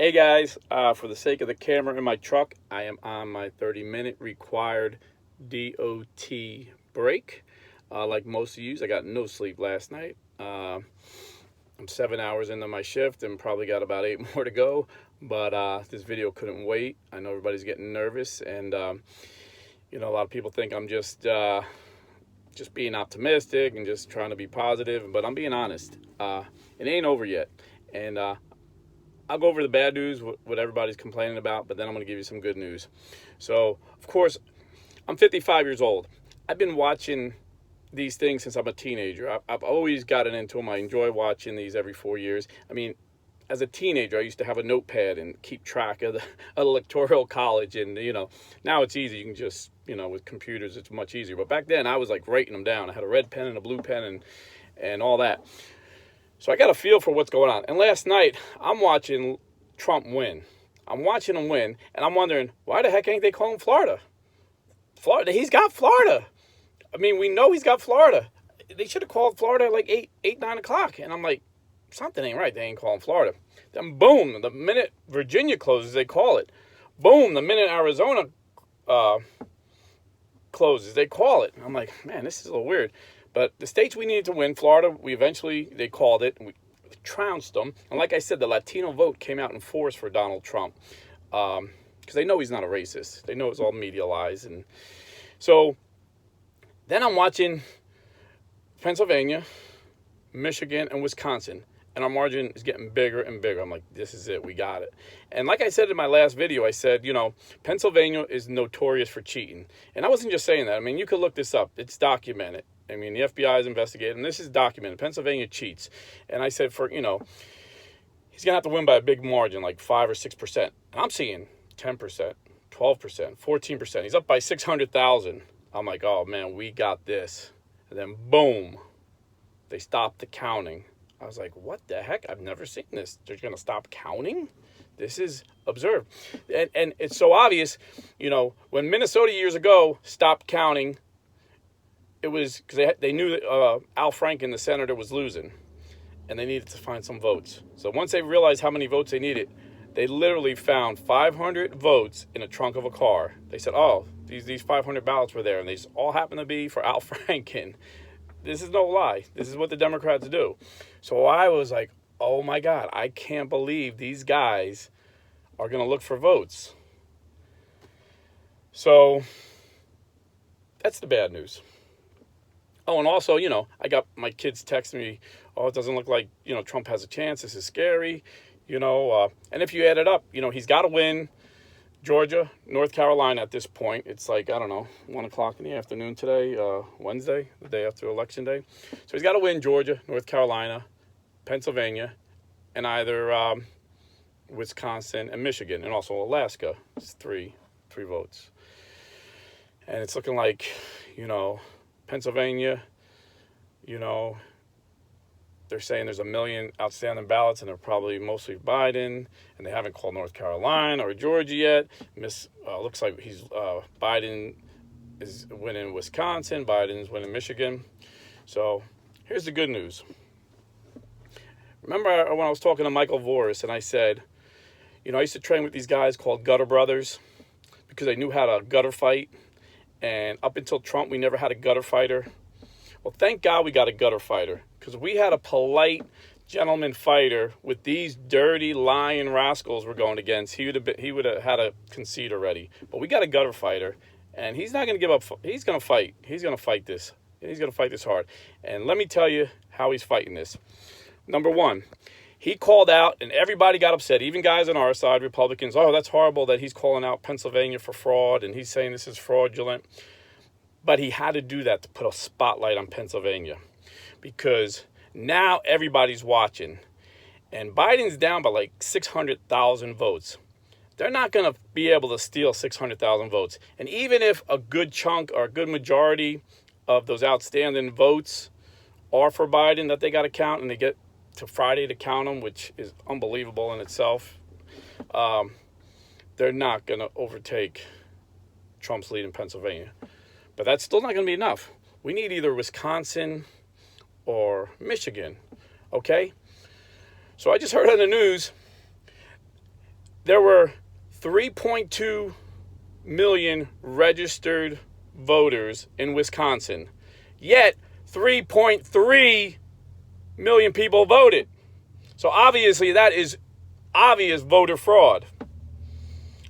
Hey guys, for the sake of the camera in my truck, I am on my 30-minute required DOT break. Like most of you, I got no sleep last night. I'm 7 hours into my shift and probably got about 8 more to go, but this video couldn't wait. I know everybody's getting nervous, and a lot of people think I'm just being optimistic and just trying to be positive, but I'm being honest. It ain't over yet, and I'll go over the bad news, what everybody's complaining about, but then I'm going to give you some good news. So, of course, I'm 55 years old. I've been watching these things since I'm a teenager. I've always gotten into them. I enjoy watching these every 4 years. I mean, as a teenager, I used to have a notepad and keep track of the electoral college. And, now it's easy. You can just, with computers, it's much easier. But back then, I was like writing them down. I had a red pen and a blue pen and all that. So I got a feel for what's going on. And last night, I'm watching Trump win. I'm watching him win, and I'm wondering, why the heck ain't they calling Florida? Florida, he's got Florida. I mean, we know he's got Florida. They should have called Florida at like 9 o'clock. And I'm like, something ain't right. They ain't calling Florida. Then boom, the minute Virginia closes, they call it. Boom, the minute Arizona closes, they call it. I'm like, man, this is a little weird. But the states we needed to win, Florida, they called it. We trounced them. And like I said, the Latino vote came out in force for Donald Trump. Because they know he's not a racist. They know it's all media lies. And so then I'm watching Pennsylvania, Michigan, and Wisconsin. And our margin is getting bigger and bigger. I'm like, this is it. We got it. And like I said in my last video, I said, Pennsylvania is notorious for cheating. And I wasn't just saying that. I mean, you could look this up. It's documented. I mean, the FBI is investigating. And this is documented. Pennsylvania cheats. And I said, he's going to have to win by a big margin, like 5 or 6%. And I'm seeing 10%, 12%, 14%. He's up by 600,000. I'm like, oh, man, we got this. And then, boom, they stopped the counting. I was like, what the heck? I've never seen this. They're going to stop counting? This is absurd. And it's so obvious, when Minnesota years ago stopped counting, it was because they knew that Al Franken, the senator, was losing, and they needed to find some votes. So once they realized how many votes they needed, they literally found 500 votes in a trunk of a car. They said, oh, these 500 ballots were there, and they all happened to be for Al Franken. This is no lie. This is what the Democrats do. So I was like, oh my God, I can't believe these guys are going to look for votes. So that's the bad news. Oh, and also, I got my kids texting me, oh, it doesn't look like, Trump has a chance. This is scary, and if you add it up, he's got to win Georgia, North Carolina at this point. It's like, I don't know, 1 o'clock in the afternoon today, Wednesday, the day after Election Day. So he's got to win Georgia, North Carolina, Pennsylvania, and either Wisconsin and Michigan, and also Alaska. It's three votes. And it's looking like, Pennsylvania, they're saying there's 1 million outstanding ballots, and they're probably mostly Biden, and they haven't called North Carolina or Georgia yet. Looks like Biden is winning Wisconsin, Biden's winning Michigan. So here's the good news. Remember when I was talking to Michael Voris, and I said, I used to train with these guys called Gutter Brothers because I knew how to gutter fight. And up until Trump, we never had a gutter fighter. Well, thank God we got a gutter fighter, because we had a polite gentleman fighter with these dirty, lying rascals we're going against. He would have had a concede already. But we got a gutter fighter, and he's not going to give up. He's going to fight. He's going to fight this. He's going to fight this hard. And let me tell you how he's fighting this. Number one, he called out, and everybody got upset, even guys on our side, Republicans. Oh, that's horrible that he's calling out Pennsylvania for fraud, and he's saying this is fraudulent. But he had to do that to put a spotlight on Pennsylvania, because now everybody's watching. And Biden's down by like 600,000 votes. They're not going to be able to steal 600,000 votes. And even if a good chunk or a good majority of those outstanding votes are for Biden that they got to count, and they get to Friday to count them, which is unbelievable in itself, they're not going to overtake Trump's lead in Pennsylvania. But that's still not going to be enough. We need either Wisconsin or Michigan, okay? So I just heard on the news there were 3.2 million registered voters in Wisconsin, yet 3.3 million people voted. So obviously that is obvious voter fraud.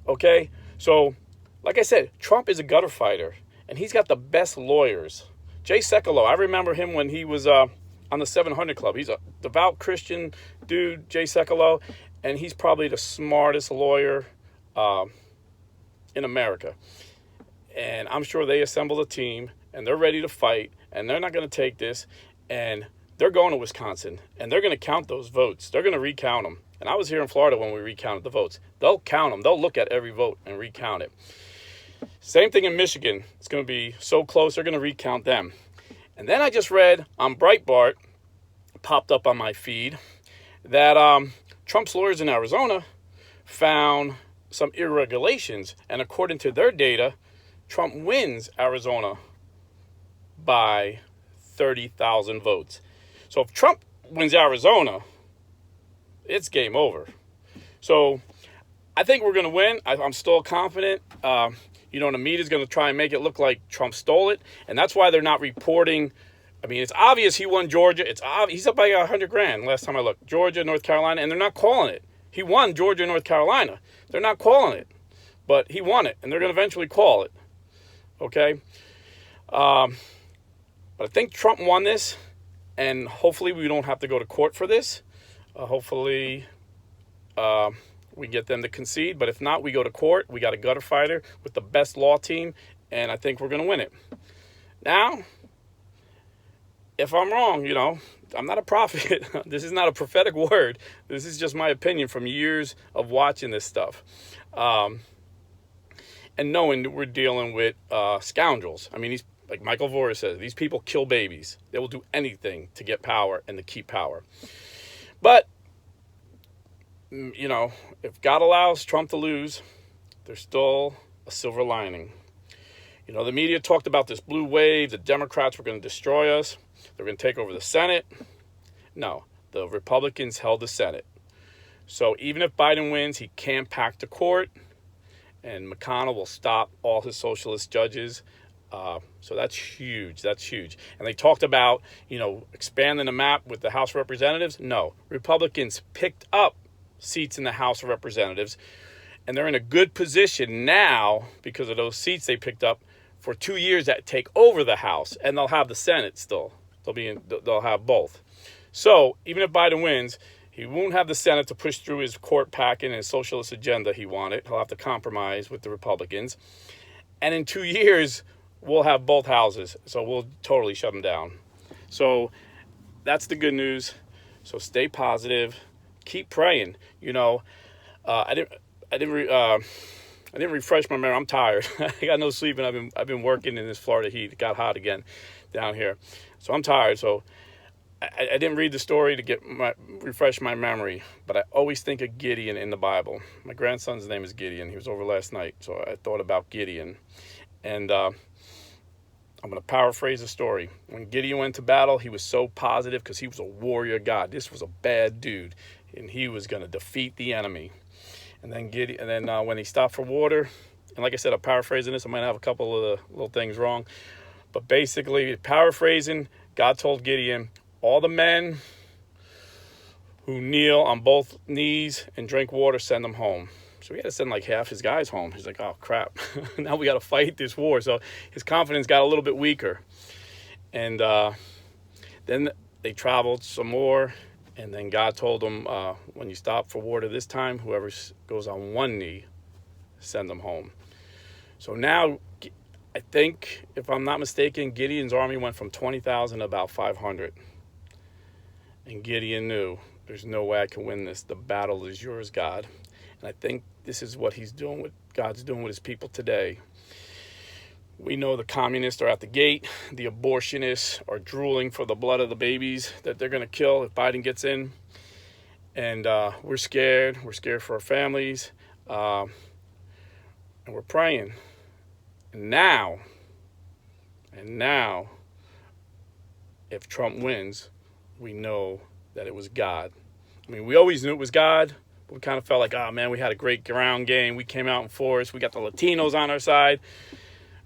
Okay? So, like I said, Trump is a gutter fighter, and he's got the best lawyers. Jay Sekulow, I remember him when he was on the 700 Club. He's a devout Christian dude, Jay Sekulow, and he's probably the smartest lawyer in America. And I'm sure they assembled a team, and they're ready to fight, and they're not going to take this, and they're going to Wisconsin, and they're going to count those votes. They're going to recount them. And I was here in Florida when we recounted the votes. They'll count them. They'll look at every vote and recount it. Same thing in Michigan. It's going to be so close, they're going to recount them. And then I just read on Breitbart, popped up on my feed, that Trump's lawyers in Arizona found some irregularities. And according to their data, Trump wins Arizona by 30,000 votes. So if Trump wins Arizona, it's game over. So I think we're going to win. I'm still confident. The media's going to try and make it look like Trump stole it. And that's why they're not reporting. I mean, it's obvious he won Georgia. It's obvious. He's up by $100,000 last time I looked. Georgia, North Carolina, and they're not calling it. He won Georgia, North Carolina. They're not calling it. But he won it, and they're going to eventually call it. Okay? But I think Trump won this, and hopefully we don't have to go to court for this. Hopefully we get them to concede. But if not, we go to court. We got a gutter fighter with the best law team, and I think we're going to win it. Now, if I'm wrong, I'm not a prophet. This is not a prophetic word. This is just my opinion from years of watching this stuff. And knowing that we're dealing with scoundrels. I mean, like Michael Voris says, these people kill babies. They will do anything to get power and to keep power. But, if God allows Trump to lose, there's still a silver lining. The media talked about this blue wave. The Democrats were going to destroy us. They're going to take over the Senate. No, the Republicans held the Senate. So even if Biden wins, he can't pack the court. And McConnell will stop all his socialist judges. So that's huge. That's huge. And they talked about, expanding the map with the House of Representatives. No, Republicans picked up seats in the House of Representatives. And they're in a good position now because of those seats they picked up for 2 years that take over the House. And they'll have the Senate still. They'll have both. So even if Biden wins, he won't have the Senate to push through his court packet and his socialist agenda he wanted. He'll have to compromise with the Republicans. And in 2 years, we'll have both houses. So we'll totally shut them down. So that's the good news. So stay positive. Keep praying. I didn't refresh my memory. I'm tired. I got no sleep, and I've been working in this Florida heat. It got hot again down here. So I'm tired. So I didn't read the story to refresh my memory, but I always think of Gideon in the Bible. My grandson's name is Gideon. He was over last night, so I thought about Gideon. And I'm going to paraphrase the story. When Gideon went to battle, he was so positive because he was a warrior god. This was a bad dude, and he was going to defeat the enemy. And then when he stopped for water, and like I said, I'm paraphrasing this. I might have a couple of the little things wrong. But basically, paraphrasing, God told Gideon, all the men who kneel on both knees and drink water, send them home. So he had to send like half his guys home. He's like, oh, crap. Now we got to fight this war. So his confidence got a little bit weaker. And then they traveled some more. And then God told him, when you stop for water this time, whoever goes on one knee, send them home. So now, I think, if I'm not mistaken, Gideon's army went from 20,000 to about 500. And Gideon knew, there's no way I can win this. The battle is yours, God. And I think this is what God's doing with his people today. We know the communists are at the gate. The abortionists are drooling for the blood of the babies that they're going to kill if Biden gets in. And we're scared. We're scared for our families. And we're praying. And now, if Trump wins, we know that it was God. I mean, we always knew it was God, We kind of felt like, oh man, we had a great ground game. We came out in force. We got the Latinos on our side.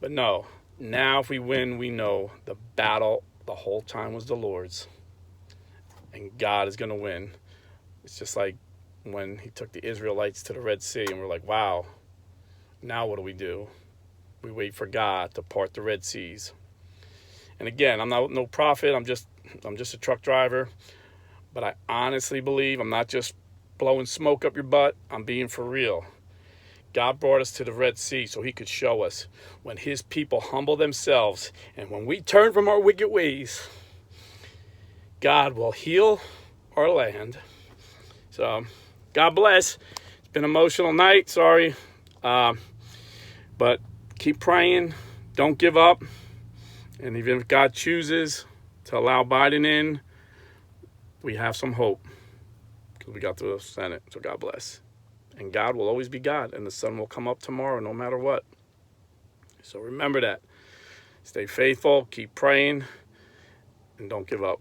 But no, now if we win, we know the battle the whole time was the Lord's. And God is going to win. It's just like when he took the Israelites to the Red Sea and we're like, wow, now what do? We wait for God to part the Red Seas. And again, I'm not no prophet. I'm just a truck driver. But I honestly believe, I'm not just blowing smoke up your butt. I'm being for real. God brought us to the Red Sea so he could show us when his people humble themselves and when we turn from our wicked ways, God will heal our land. So, God bless. It's been an emotional night. Sorry. But keep praying. Don't give up. And even if God chooses to allow Biden in, we have some hope because we got to the Senate. So God bless. And God will always be God, and the sun will come up tomorrow no matter what. So remember that. Stay faithful, keep praying, and don't give up.